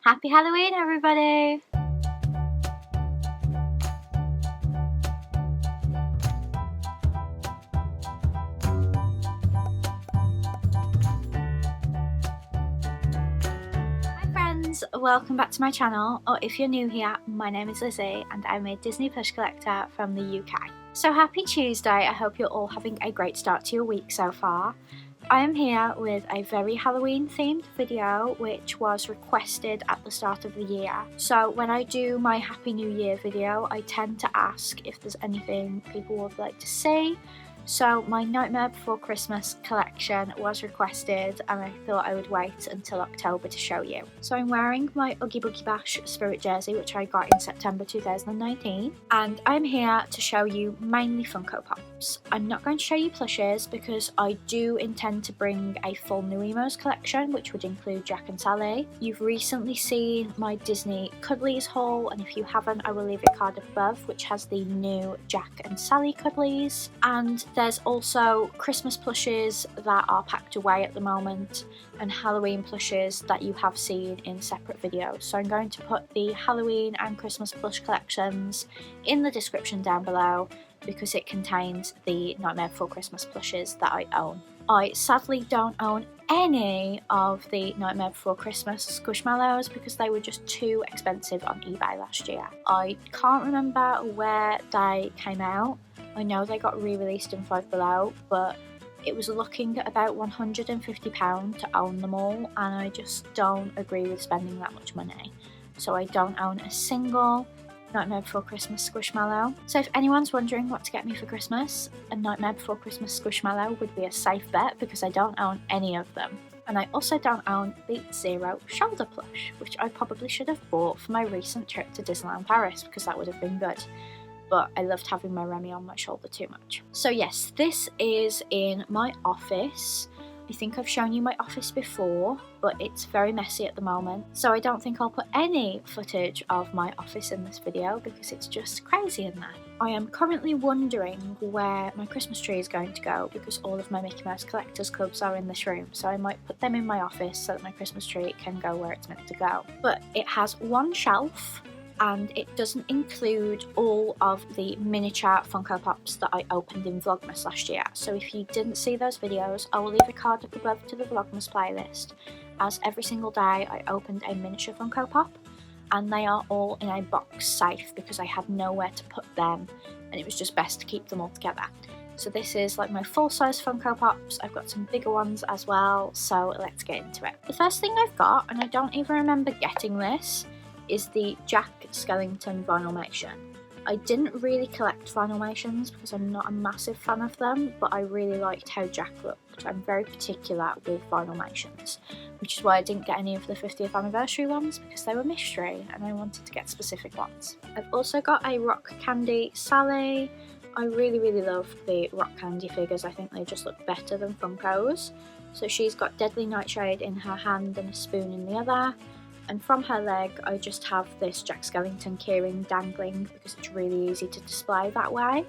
Happy Halloween, everybody! Hi friends, welcome back to my channel, or if you're new here, my name is Lizzie and I'm a Disney Plush collector from the UK. So happy Tuesday, I hope you're all having a great start to your week so far. I am here with a very Halloween themed video which was requested at the start of the year. So when I do my Happy New Year video, I tend to ask if there's anything people would like to see. So my Nightmare Before Christmas collection was requested and I thought I would wait until October to show you. So I'm wearing my Oogie Boogie Bash spirit jersey which I got in September 2019, and I'm here to show you mainly Funko Pops. I'm not going to show you plushes because I do intend to bring a full New Emos collection which would include Jack and Sally. You've recently seen my Disney Cuddlies haul, and if you haven't I will leave a card above which has the new Jack and Sally Cuddlies. And there's also Christmas plushes that are packed away at the moment and Halloween plushes that you have seen in separate videos. So I'm going to put the Halloween and Christmas plush collections in the description down below because it contains the Nightmare Before Christmas plushes that I own. I sadly don't own any of the Nightmare Before Christmas Squishmallows because they were just too expensive on eBay last year. I can't remember where they came out. I know they got re-released in Five Below, but it was looking at about £150 to own them all, and I just don't agree with spending that much money. So I don't own a single Nightmare Before Christmas Squishmallow. So if anyone's wondering what to get me for Christmas, a Nightmare Before Christmas Squishmallow would be a safe bet because I don't own any of them. And I also don't own the Zero shoulder plush, which I probably should have bought for my recent trip to Disneyland Paris because that would have been good. But I loved having my Remy on my shoulder too much. So yes, this is in my office. I think I've shown you my office before, but it's very messy at the moment. So I don't think I'll put any footage of my office in this video because it's just crazy in there. I am currently wondering where my Christmas tree is going to go because all of my Mickey Mouse Collectors Clubs are in this room. So I might put them in my office so that my Christmas tree can go where it's meant to go. But it has one shelf, and it doesn't include all of the miniature Funko Pops that I opened in Vlogmas last year. So if you didn't see those videos, I will leave a card up above to the Vlogmas playlist, as every single day I opened a miniature Funko Pop, and they are all in a box safe because I had nowhere to put them and it was just best to keep them all together. So this is like my full-size Funko Pops. I've got some bigger ones as well, so let's get into it. The first thing I've got, and I don't even remember getting this, is the Jack Skellington Vinylmation. I didn't really collect Vinylmations because I'm not a massive fan of them, but I really liked how Jack looked. I'm very particular with Vinylmations, which is why I didn't get any of the 50th anniversary ones because they were mystery and I wanted to get specific ones. I've also got a Rock Candy Sally. I really love the Rock Candy figures. I think they just look better than Funkos. So she's got Deadly Nightshade in her hand and a spoon in the other. And from her leg I just have this Jack Skellington keyring dangling because it's really easy to display that way,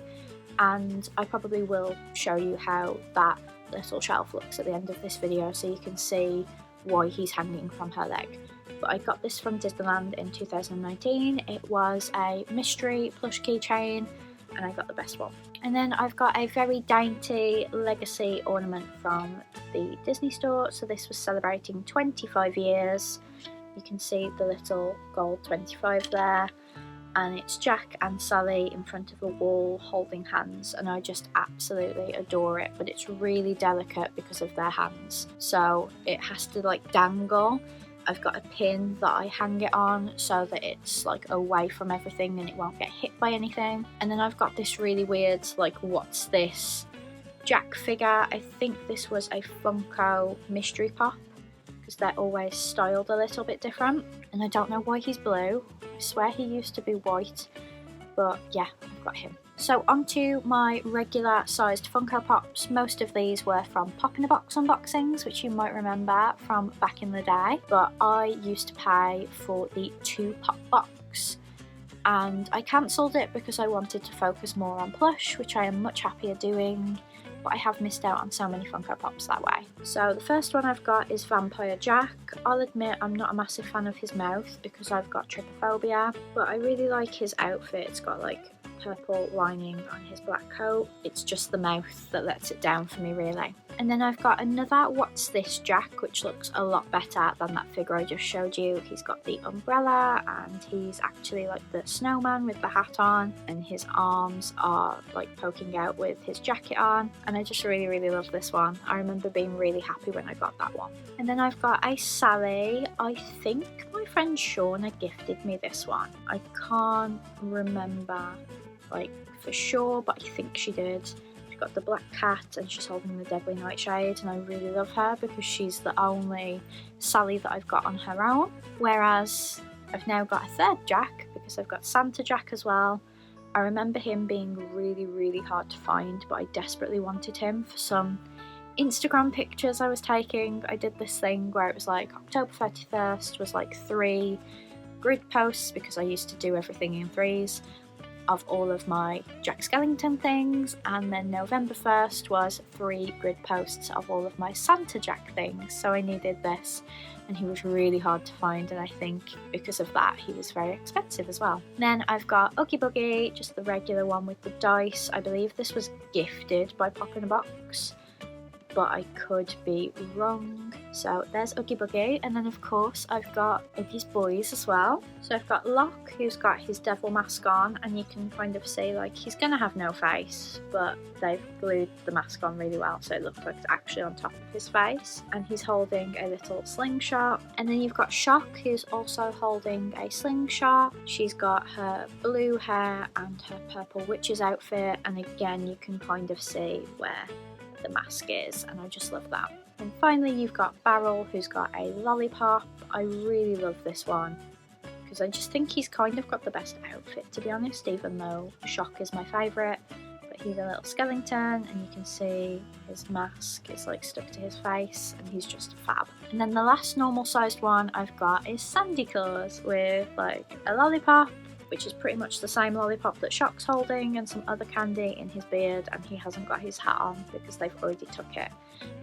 and I probably will show you how that little shelf looks at the end of this video so you can see why he's hanging from her leg. But I got this from Disneyland in 2019. It was a mystery plush keychain and I got the best one. And then I've got a very dainty legacy ornament from the Disney store. So this was celebrating 25 years. You can see the little gold 25 there, and it's Jack and Sally in front of a wall holding hands, and I just absolutely adore it, but it's really delicate because of their hands, so it has to like dangle. I've got a pin that I hang it on so that it's like away from everything and it won't get hit by anything. And then I've got this really weird, like, what's this Jack figure. I think this was a Funko mystery pop because they're always styled a little bit different, and I don't know why he's blue. I swear he used to be white, but yeah, I've got him. So onto my regular sized Funko Pops. Most of these were from Pop in a Box unboxings, which you might remember from back in the day, but I used to pay for the 2 pop box and I cancelled it because I wanted to focus more on plush, which I am much happier doing. but I have missed out on so many Funko Pops that way. So the first one I've got is Vampire Jack. I'll admit I'm not a massive fan of his mouth because I've got trypophobia, but I really like his outfit. It's got like purple lining on his black coat. It's just the mouth that lets it down for me, really. And then I've got another What's This Jack, which looks a lot better than that figure I just showed you. He's got the umbrella and he's actually like the snowman with the hat on, and his arms are like poking out with his jacket on, and I just really love this one. I remember being really happy when I got that one. And then I've got a Sally. I think my friend Shauna gifted me this one. I can't remember like for sure, but I think she did. She's got the black cat and she's holding the deadly nightshade, and I really love her because she's the only Sally that I've got on her own. Whereas I've now got a third Jack because I've got Santa Jack as well. I remember him being really hard to find, but I desperately wanted him for some Instagram pictures I was taking. I did this thing where it was like October 31st was like 3 grid posts, because I used to do everything in 3s, of all of my Jack Skellington things, and then November 1st was 3 grid posts of all of my Santa Jack things. So I needed this, and he was really hard to find, and I think because of that he was very expensive as well. Then I've got Oogie Boogie, just the regular one with the dice. I believe this was gifted by Pop in a Box, but I could be wrong. So there's Oogie Boogie, and then of course I've got Oogie's boys as well. So I've got Locke, who's got his devil mask on, and you can kind of see like he's gonna have no face, but they've glued the mask on really well so it looks like it's actually on top of his face, and he's holding a little slingshot. And then you've got Shock, who's also holding a slingshot. She's got her blue hair and her purple witch's outfit, and again you can kind of see where the mask is, and I just love that. And finally you've got Barrel, who's got a lollipop. I really love this one because I just think he's kind of got the best outfit, to be honest, even though Shock is my favourite. But he's a little skeleton, and you can see his mask is like stuck to his face, and he's just fab. And then the last normal sized one I've got is Sandy Claus with like a lollipop, which is pretty much the same lollipop that Shock's holding, and some other candy in his beard, and he hasn't got his hat on because they've already took it.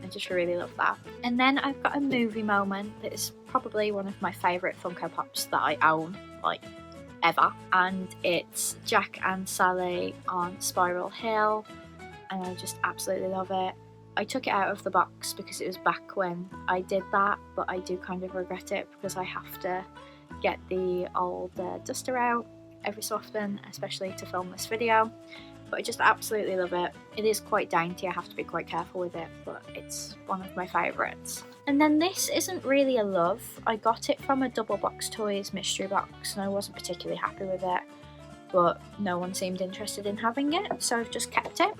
I just really love that. And then I've got a movie moment that is probably one of my favourite Funko Pops that I own, like ever, and it's Jack and Sally on Spiral Hill, and I just absolutely love it. I took it out of the box because it was back when I did that, but I do kind of regret it because I have to get the old duster out every so often, especially to film this video. But I just absolutely love it. It is quite dainty, I have to be quite careful with it, but it's one of my favourites. And then this isn't really a love. I got it from a Double Box Toys mystery box, and I wasn't particularly happy with it, but no one seemed interested in having it, so I've just kept it.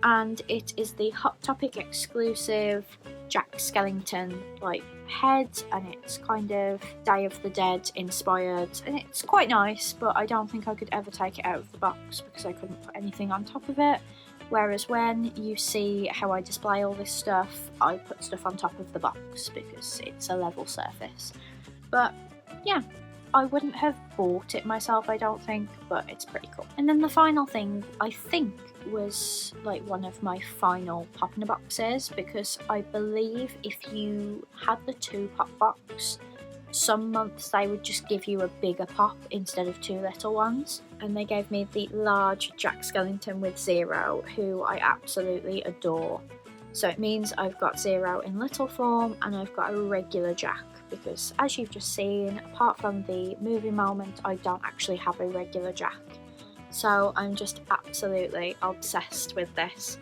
And it is the Hot Topic exclusive Jack Skellington like head, and it's kind of Day of the Dead inspired, and it's quite nice, but I don't think I could ever take it out of the box because I couldn't put anything on top of it. Whereas when you see how I display all this stuff, I put stuff on top of the box because it's a level surface. But yeah, I wouldn't have bought it myself, I don't think, but it's pretty cool. And then the final thing, I think, was like one of my final pop in a boxes, because I believe if you had the 2 pop box, some months they would just give you a bigger pop instead of 2 little ones, and they gave me the large Jack Skellington with Zero, who I absolutely adore. So it means I've got Zero in little form and I've got a regular Jack, because as you've just seen, apart from the movie moment, I don't actually have a regular Jack. So I'm just absolutely obsessed with this,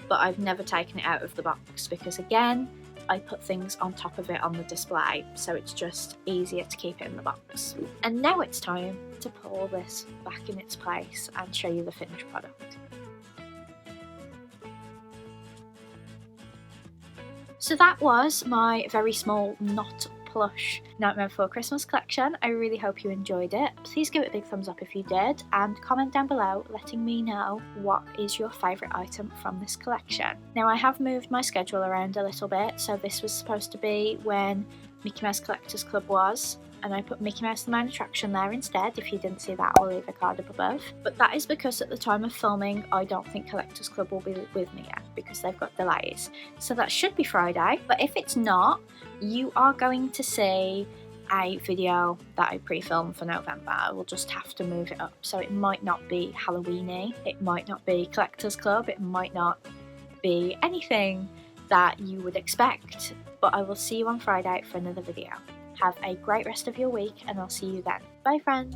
but I've never taken it out of the box because, again, I put things on top of it on the display, so it's just easier to keep it in the box. And now it's time to put all this back in its place and show you the finished product. So that was my very small, not plush Nightmare Before Christmas collection. I really hope you enjoyed it. Please give it a big thumbs up if you did, and comment down below letting me know what is your favourite item from this collection. Now, I have moved my schedule around a little bit, so this was supposed to be when Mickey Mouse Collectors Club was, and I put Mickey Mouse the Main Attraction there instead. If you didn't see that, I'll leave a card up above. But that is because at the time of filming, I don't think Collectors Club will be with me yet because they've got delays. So that should be Friday, but if it's not, you are going to see a video that I pre-filmed for November. I will just have to move it up, so it might not be Halloween-y, it might not be Collectors Club, it might not be anything that you would expect, but I will see you on Friday for another video. Have a great rest of your week, and I'll see you then. Bye friends!